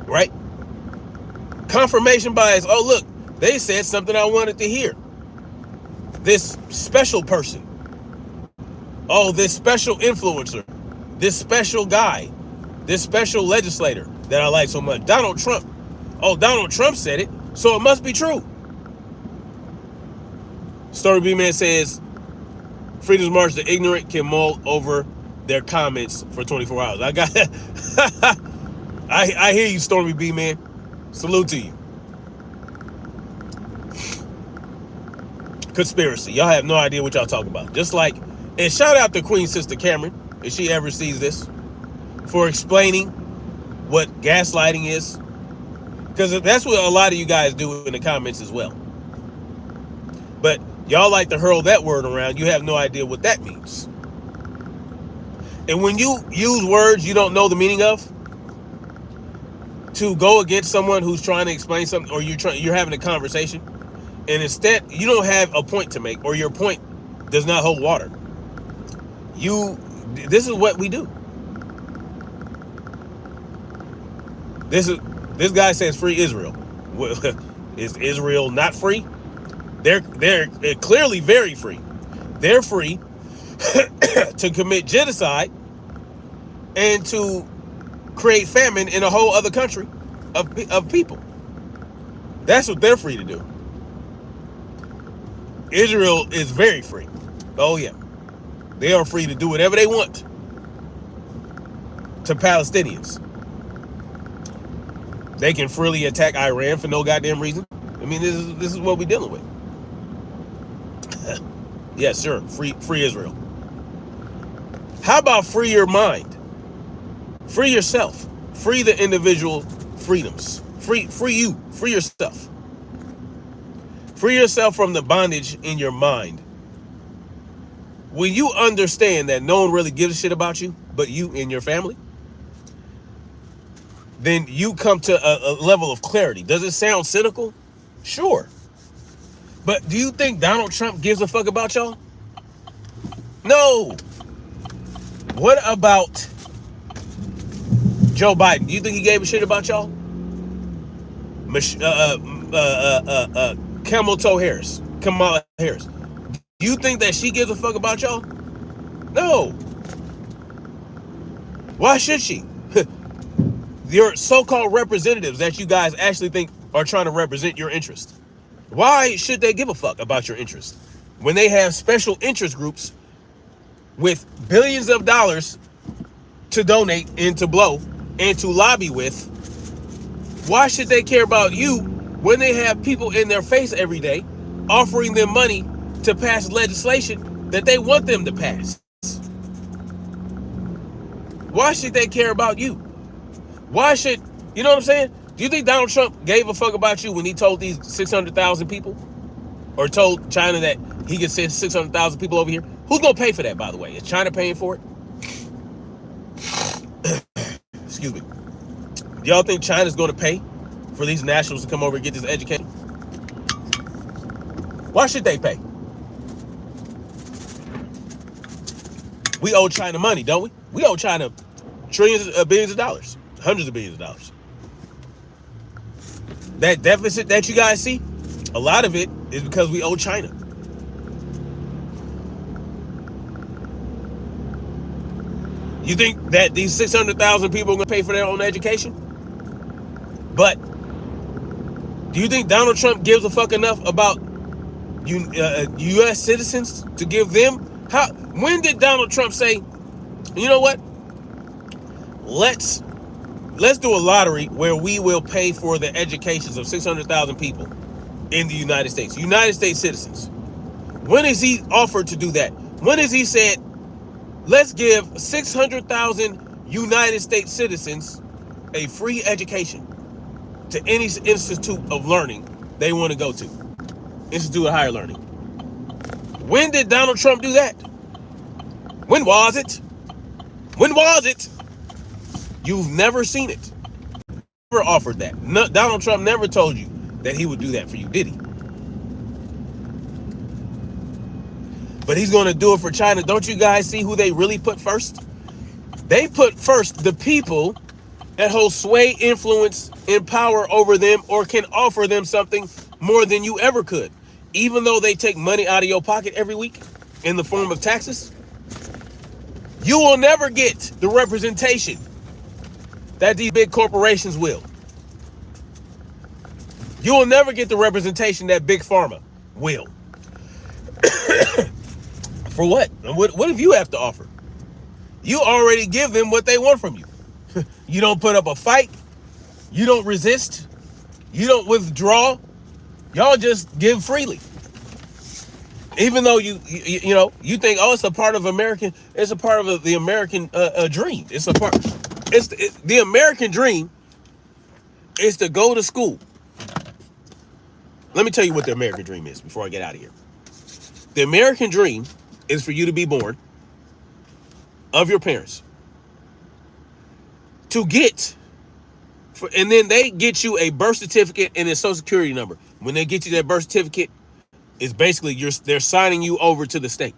right? Confirmation bias. Oh, look, they said something I wanted to hear. This special person. Oh, this special influencer. This special guy. This special legislator that I like so much. Donald Trump. Oh, Donald Trump said it, so it must be true. Story B-Man says, Freedom's March, the ignorant can mull over their comments for 24 hours. I got I hear you, Stormy B-Man. Salute to you. Conspiracy. Y'all have no idea what y'all talking about. Just like, and shout out to Queen Sister Cameron, if she ever sees this, for explaining what gaslighting is. Because that's what a lot of you guys do in the comments as well. But y'all like to hurl that word around. You have no idea what that means. And when you use words you don't know the meaning of to go against someone who's trying to explain something, or you're having a conversation, and instead you don't have a point to make, or your point does not hold water, this is what we do. This This guy says free Israel. Is Israel not free? They're clearly very free. They're free to commit genocide and to create famine in a whole other country of people. That's what they're free to do. Israel is very free. Oh yeah. They are free to do whatever they want to Palestinians. They can freely attack Iran for no goddamn reason. I mean, this is what we're dealing with. Yes, sure. Free Israel. How about free your mind? Free yourself. Free the individual freedoms. Free you. Free yourself. Free yourself from the bondage in your mind. When you understand that no one really gives a shit about you but you and your family, then you come to a level of clarity. Does it sound cynical? Sure. But do you think Donald Trump gives a fuck about y'all? No. What about Joe Biden? Do you think he gave a shit about y'all? Kamala Harris. Do you think that she gives a fuck about y'all? No. Why should she? Your so-called representatives that you guys actually think are trying to represent your interest. Why should they give a fuck about your interest when they have special interest groups with billions of dollars to donate and to blow and to lobby with? Why should they care about you when they have people in their face every day offering them money to pass legislation that they want them to pass? Why should they care about you? Why should, you know what I'm saying? Do you think Donald Trump gave a fuck about you when he told these 600,000 people, or told China that he could send 600,000 people over here? Who's going to pay for that, by the way? Is China paying for it? Excuse me. Do y'all think China's going to pay for these nationals to come over and get this education? Why should they pay? We owe China money, don't we? We owe China trillions of billions of dollars, hundreds of billions of dollars. That deficit that you guys see, a lot of it is because we owe China. You think that these 600,000 people are going to pay for their own education? But do you think Donald Trump gives a fuck enough about U.S. citizens to give them? When did Donald Trump say, you know what? Let's do a lottery where we will pay for the educations of 600,000 people in the United States citizens. When has he offered to do that? When has he said, let's give 600,000 United States citizens a free education to any institute of learning they want to go to? Institute of higher learning. When did Donald Trump do that? When was it? When was it? You've never seen it. Never offered that. No, Donald Trump never told you that he would do that for you, did he? But he's going to do it for China. Don't you guys see who they really put first? They put first the people that hold sway, influence, and power over them, or can offer them something more than you ever could. Even though they take money out of your pocket every week in the form of taxes, you will never get the representation that these big corporations will. You will never get the representation that Big Pharma will. For what? What do you have to offer? You already give them what they want from you. You don't put up a fight. You don't resist. You don't withdraw. Y'all just give freely. Even though you think, oh, it's a part of American, it's a part of the American dream. It's a part. The American dream is to go to school. Let me tell you what the American dream is before I get out of here. The American dream is for you to be born of your parents, to get, and then they get you a birth certificate and a social security number. When they get you that birth certificate, it's basically they're signing you over to the state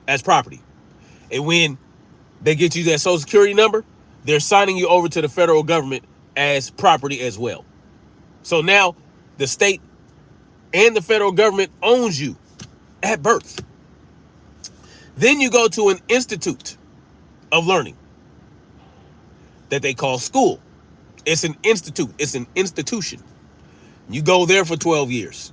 as property. And when they get you that social security number, they're signing you over to the federal government as property as well. So now the state and the federal government owns you at birth. Then you go to an institute of learning that they call school. It's an institute. It's an institution. You go there for 12 years.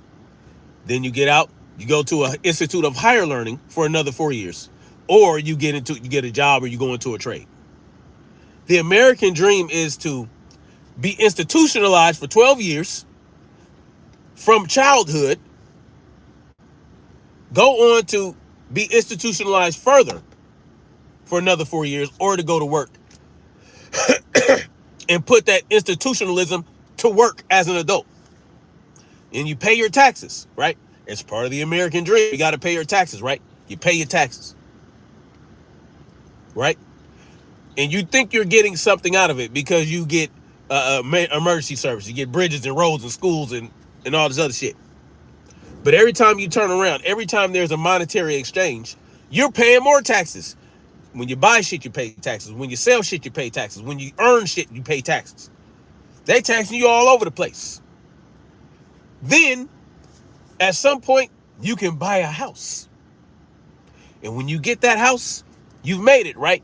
Then you get out. You go to an institute of higher learning for another 4 years. Or you get a job, or you go into a trade. The American dream is to be institutionalized for 12 years from childhood, go on to be institutionalized further for another 4 years, or to go to work and put that institutionalism to work as an adult. And you pay your taxes, right? It's part of the American dream. You got to pay your taxes, right? You pay your taxes, right? And you think you're getting something out of it because you get emergency service, you get bridges and roads and schools and all this other shit. But every time you turn around, every time there's a monetary exchange, you're paying more taxes. When you buy shit, you pay taxes. When you sell shit, you pay taxes. When you earn shit, you pay taxes. They taxing you all over the place. Then, at some point, you can buy a house. And when you get that house, you've made it, right?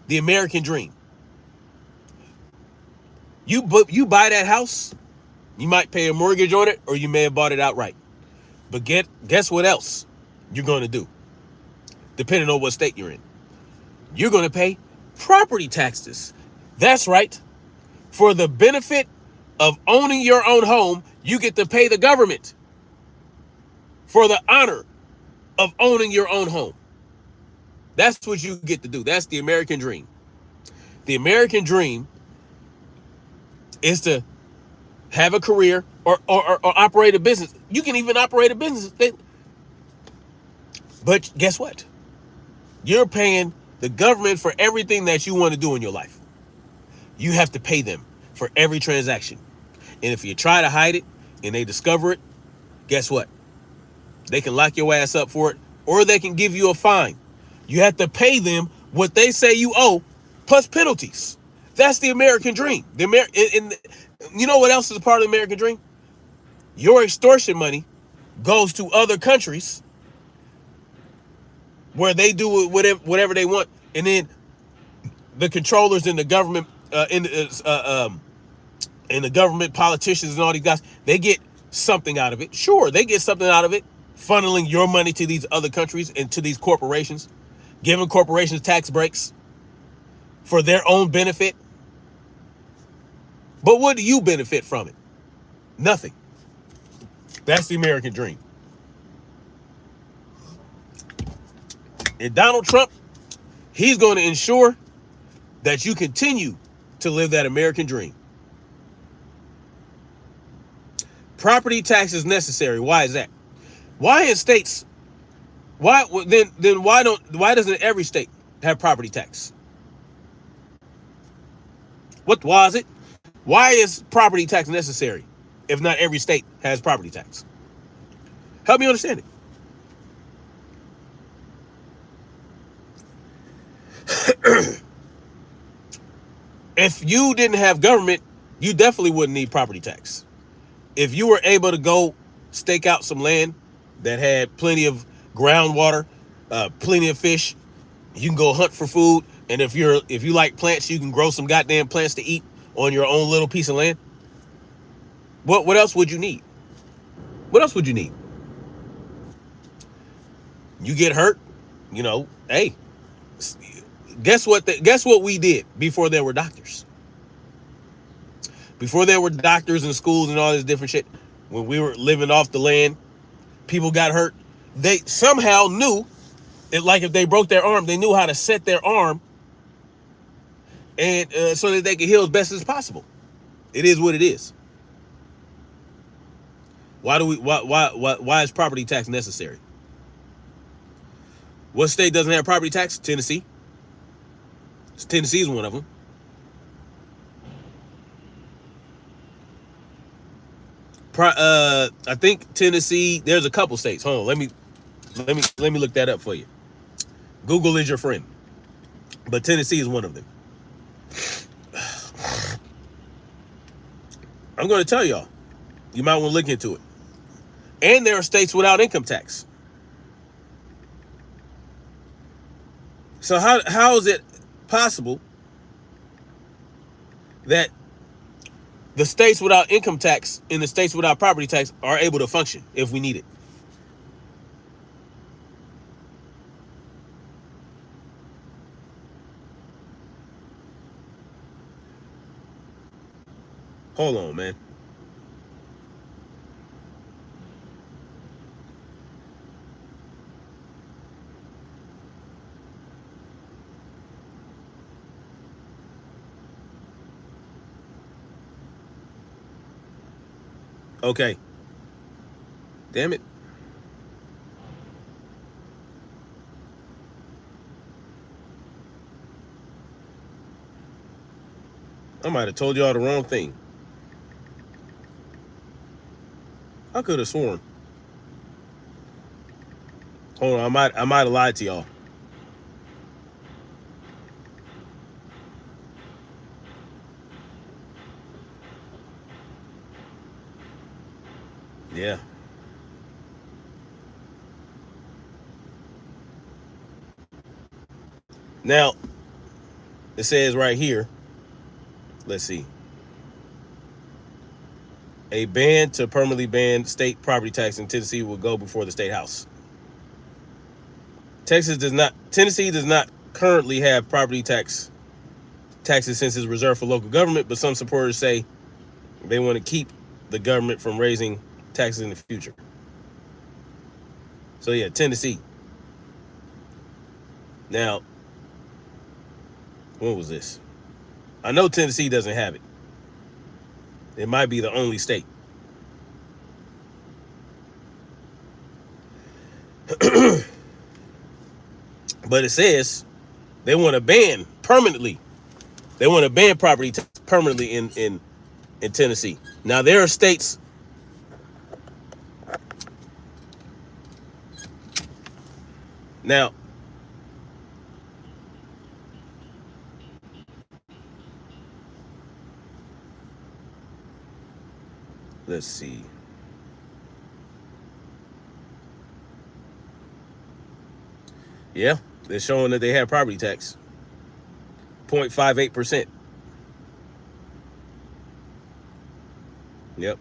The American dream. You buy that house, you might pay a mortgage on it, or you may have bought it outright. But guess what else you're going to do? Depending on what state you're in. You're going to pay property taxes. That's right. For the benefit of owning your own home, you get to pay the government for the honor of owning your own home. That's what you get to do. That's the American dream. The American dream is to have a career or operate a business. You can even operate a business. But guess what? You're paying the government for everything that you want to do in your life. You have to pay them for every transaction. And if you try to hide it and they discover it, guess what? They can lock your ass up for it, or they can give you a fine. You have to pay them what they say you owe, plus penalties. That's the American dream. You know what else is a part of the American dream? Your extortion money goes to other countries where they do whatever they want, and then the controllers in the government, in the government, politicians and all these guys, they get something out of it. Sure, they get something out of it, funneling your money to these other countries and to these corporations, giving corporations tax breaks for their own benefit. But what do you benefit from it? Nothing. That's the American dream. And Donald Trump, he's going to ensure that you continue to live that American dream. Property tax is necessary. Why is that? Why in states? Why doesn't every state have property tax? What was it? Why is property tax necessary if not every state has property tax? Help me understand it. If you didn't have government, you definitely wouldn't need property tax. If you were able to go stake out some land that had plenty of groundwater, plenty of fish, you can go hunt for food, and if you like plants, you can grow some goddamn plants to eat on your own little piece of land. What else would you need? What else would you need? You get hurt, hey, guess what we did before there were doctors? Before there were doctors and schools and all this different shit, when we were living off the land, people got hurt. They somehow knew, like if they broke their arm, they knew how to set their arm and so that they could heal as best as possible. It is what it is. Why is property tax necessary? What state doesn't have property tax? Tennessee. Tennessee is one of them. I think Tennessee. There's a couple states. Hold on. Let me look that up for you. Google is your friend, but Tennessee is one of them. I'm going to tell y'all. You might want to look into it. And there are states without income tax. So how is it possible that the states without income tax and the states without property tax are able to function if we need it? Hold on, man. Okay. Damn it. I might have told y'all the wrong thing. I could have sworn. Hold on, I might have lied to y'all. Yeah. Now, it says right here, let's see. A ban to permanently ban state property tax in Tennessee will go before the state house. Tennessee does not currently have property taxes since it's reserved for local government, but some supporters say they want to keep the government from raising taxes in the future. So yeah, Tennessee. Now, when was this? I know Tennessee doesn't have it. It might be the only state. But it says they want to ban permanently. They want to ban property tax permanently in Tennessee. Now there are states. Now, let's see. Yeah, they're showing that they have property tax. 0.58%. Yep.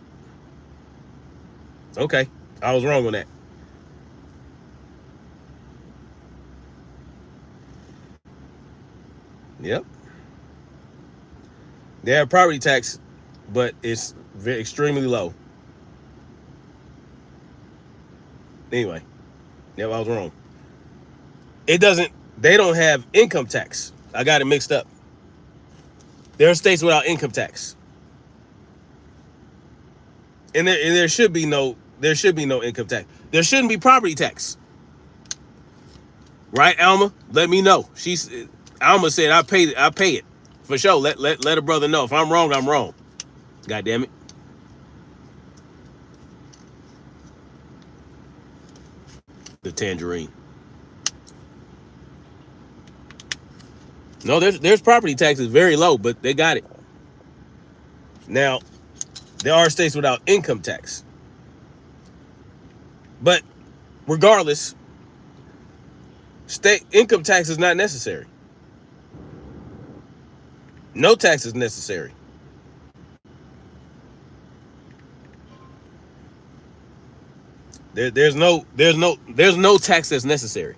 Okay. I was wrong on that. Yep. They have property tax, but it's extremely low. Anyway. Yep, I was wrong. They don't have income tax. I got it mixed up. There are states without income tax. And there should be no income tax. There shouldn't be property tax. Right, Alma? Let me know. Alma said I pay it. For sure. Let a brother know. If I'm wrong, I'm wrong. God damn it. The tangerine. No, there's property taxes very low, but they got it. Now, there are states without income tax. But regardless, state income tax is not necessary. No tax is necessary. There's no tax that's necessary.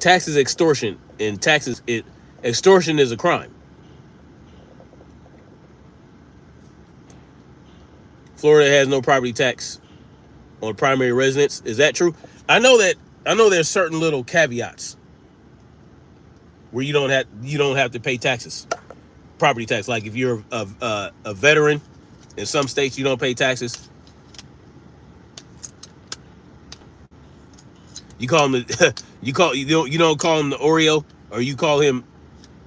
Tax is extortion, and extortion is a crime. Florida has no property tax on primary residence. Is that true? I know there's certain little caveats where you don't have to pay taxes, property tax. Like if you're a veteran, in some states you don't pay taxes. You call him you don't call him the Oreo, or you call him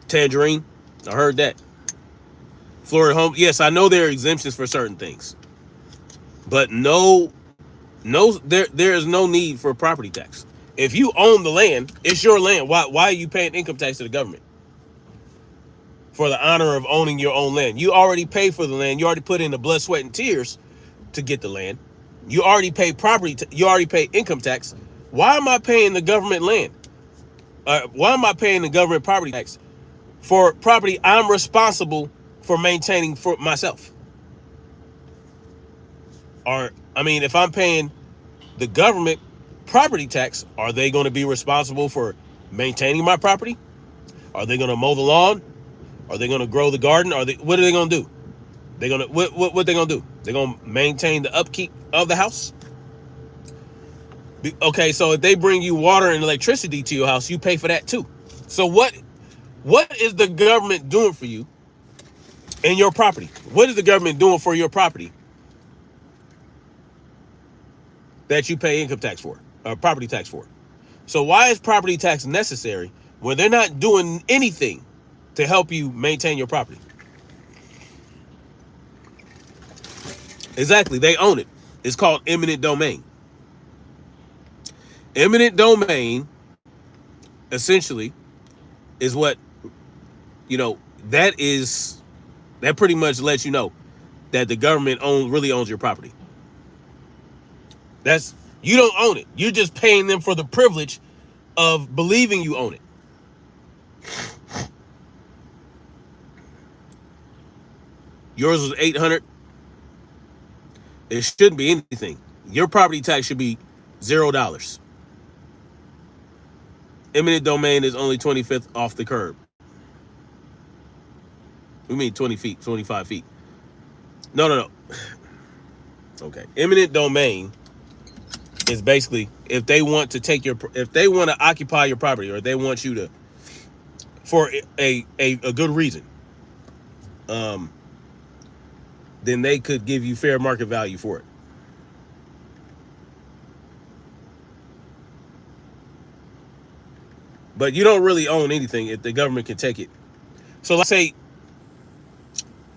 Tangerine. I heard that. Florida home. Yes, I know there are exemptions for certain things, but there is no need for property tax. If you own the land, it's your land. Why are you paying income tax to the government? for the honor of owning your own land. You already pay for the land. You already put in the blood, sweat, and tears to get the land. You already pay property. You already pay income tax. Why am I paying the government land? Why am I paying the government property tax for property I'm responsible for maintaining for myself? Or, I mean, if I'm paying the government property tax, are they going to be responsible for maintaining my property? Are they going to mow the lawn? Are they going to grow the garden? What are they going to do? They're going to what they going to do? They're going to maintain the upkeep of the house? Okay, so if they bring you water and electricity to your house, you pay for that too. So what is the government doing for you and your property? What is the government doing for your property that you pay income tax for, property tax for? So why is property tax necessary when they're not doing anything to help you maintain your property? Exactly, they own it. It's called eminent domain. Eminent domain, essentially, is what, that pretty much lets you know that the government really owns your property. You don't own it. You're just paying them for the privilege of believing you own it. Yours was $800. It shouldn't be anything. Your property tax should be $0. Eminent domain is only 25th off the curb. We mean 20 feet, 25 feet. No. Okay. Eminent domain is basically if they want to occupy your property, or they want you to, for a good reason, then they could give you fair market value for it. But you don't really own anything if the government can take it. So let's say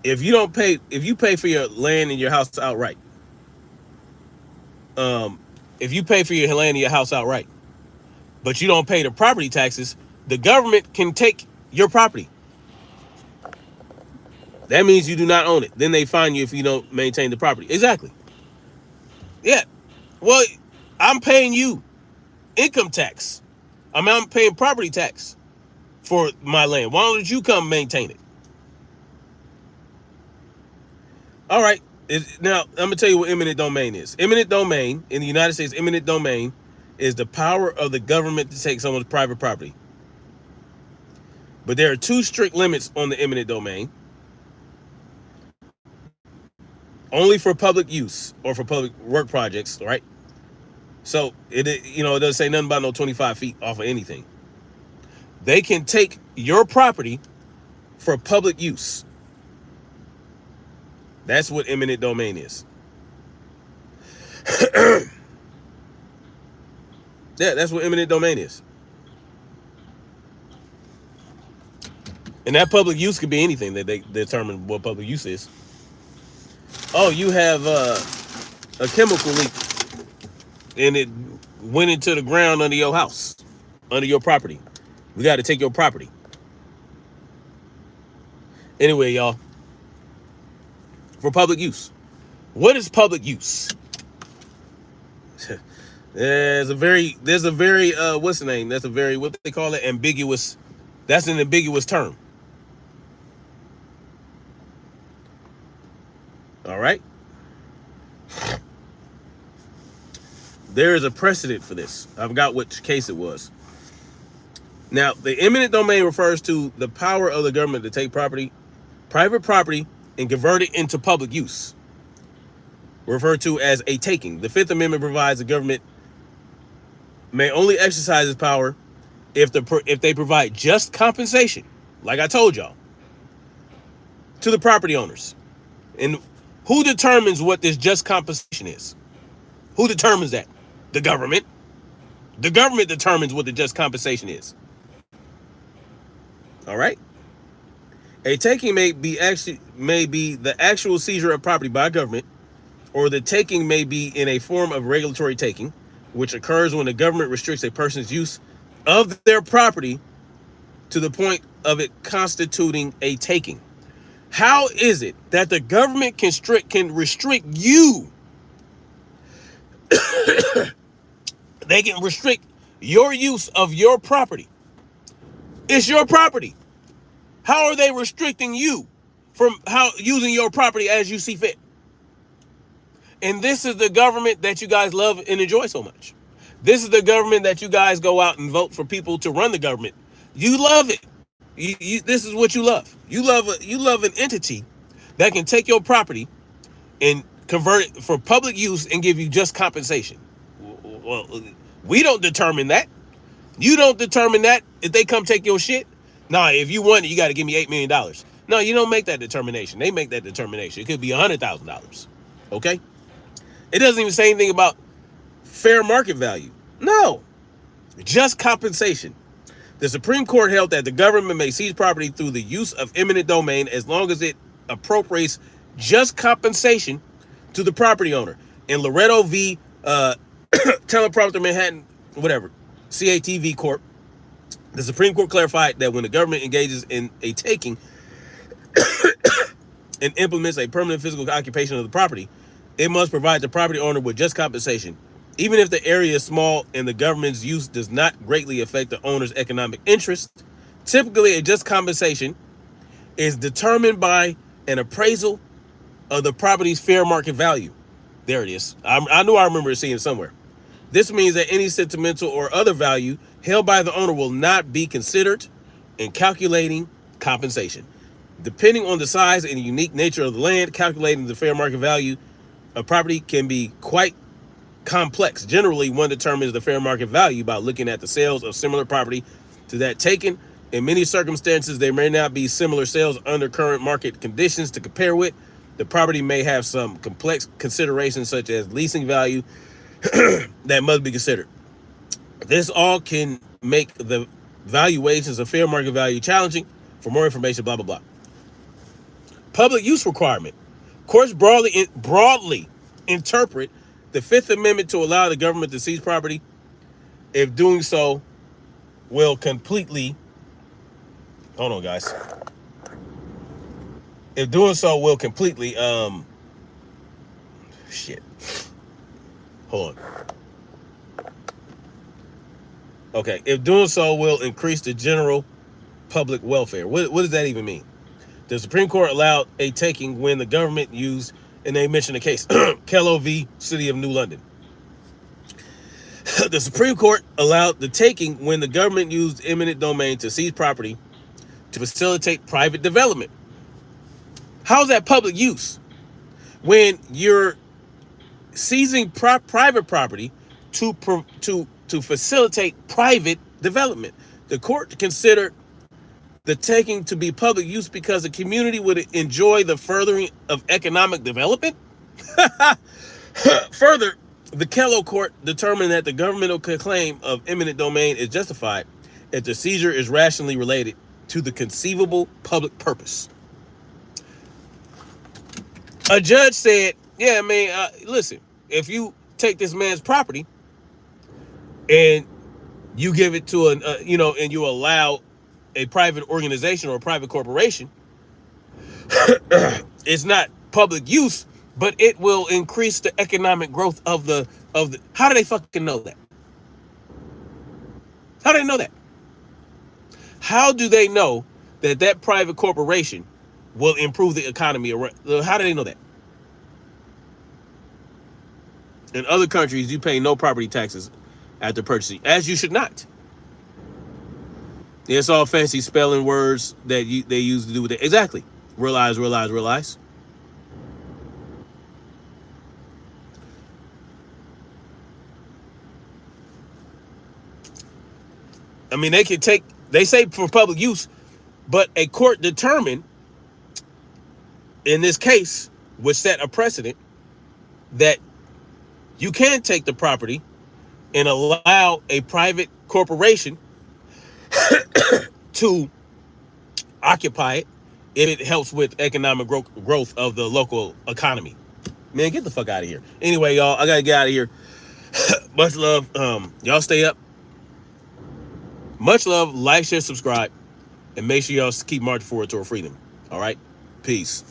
if you pay for your land and your house outright, if you pay for your land and your house outright, but you don't pay the property taxes, the government can take your property. That means you do not own it. Then they fine you if you don't maintain the property. Exactly. Yeah. Well, I'm paying you income tax. I'm paying property tax for my land. Why don't you come maintain it? All right. Now, I'm going to tell you what eminent domain is. Eminent domain in the United States, eminent domain is the power of the government to take someone's private property. But there are two strict limits on the eminent domain. Only for public use or for public work projects, right? So it doesn't say nothing about no 25 feet off of anything. They can take your property for public use. That's what eminent domain is. Yeah, that's what eminent domain is. And that public use could be anything that they determine what public use is. Oh, you have a chemical leak and it went into the ground under your house, under your property. We got to take your property. Anyway, y'all, for public use. What is public use? There's a very what's the name? That's a very, what they call it, ambiguous. That's an ambiguous term. All right. There is a precedent for this. I forgot which case it was. Now, the eminent domain refers to the power of the government to take private property, and convert it into public use, referred to as a taking. The Fifth Amendment provides the government may only exercise its power if they provide just compensation, like I told y'all, to the property owners. And who determines what this just compensation is? Who determines that? The government. The government determines what the just compensation is. All right. A taking may be the actual seizure of property by government, or the taking may be in a form of regulatory taking, which occurs when the government restricts a person's use of their property to the point of it constituting a taking. How is it that the government can restrict you? They can restrict your use of your property. It's your property. How are they restricting you from how using your property as you see fit? And this is the government that you guys love and enjoy so much. This is the government that you guys go out and vote for people to run the government. You love it. This is what you love. You love an entity that can take your property and convert it for public use and give you just compensation. Well, we don't determine that. You don't determine that if they come take your shit. Nah, if you want it, you got to give me $8 million. No, you don't make that determination. They make that determination. It could be $100,000. Okay? It doesn't even say anything about fair market value. No, just compensation. The Supreme Court held that the government may seize property through the use of eminent domain as long as it appropriates just compensation to the property owner. In Loretto v. Teleprompter Manhattan, whatever, CATV Corp., the Supreme Court clarified that when the government engages in a taking and implements a permanent physical occupation of the property, it must provide the property owner with just compensation, even if the area is small and the government's use does not greatly affect the owner's economic interest. Typically, a just compensation is determined by an appraisal of the property's fair market value. There it is. I knew I remember seeing it somewhere. This means that any sentimental or other value held by the owner will not be considered in calculating compensation. Depending on the size and unique nature of the land, calculating the fair market value of property can be quite complex. Generally, one determines the fair market value by looking at the sales of similar property to that taken. In many circumstances, there may not be similar sales under current market conditions to compare with. The property may have some complex considerations such as leasing value that must be considered. This all can make the valuations of fair market value challenging. For more information, blah, blah, blah. Public use requirement. Courts broadly interpret the Fifth Amendment to allow the government to seize property if doing so will completely, hold on guys, if doing so will completely, shit, hold on. Okay, if doing so will increase the general public welfare. What does that even mean? The Supreme Court allowed a taking when the government used, and they mentioned the case, Kello v. City of New London. The Supreme Court allowed the taking when the government used eminent domain to seize property to facilitate private development. How's that public use? When you're seizing private property to facilitate private development. The court considered the taking to be public use because the community would enjoy the furthering of economic development. Further, the Kello court determined that the governmental claim of eminent domain is justified if the seizure is rationally related to the conceivable public purpose. A judge said, yeah, man, listen, if you take this man's property and you give it to and you allow a private organization or a private corporation, it's not public use, but it will increase the economic growth of the. How do they fucking know that? How do they know that? How do they know that that private corporation will improve the economy? How do they know that? In other countries, you pay no property taxes after purchasing, as you should not. It's all fancy spelling words that they use to do with it. Exactly. Realize. I mean, they say for public use, but a court determined in this case, which set a precedent, that you can take the property and allow a private corporation to occupy it if it helps with economic growth of the local economy. Man, get the fuck out of here. Anyway, y'all, I gotta get out of here. Much love. Y'all stay up. Much love. Like, share, subscribe. And make sure y'all keep marching forward toward freedom. All right? Peace.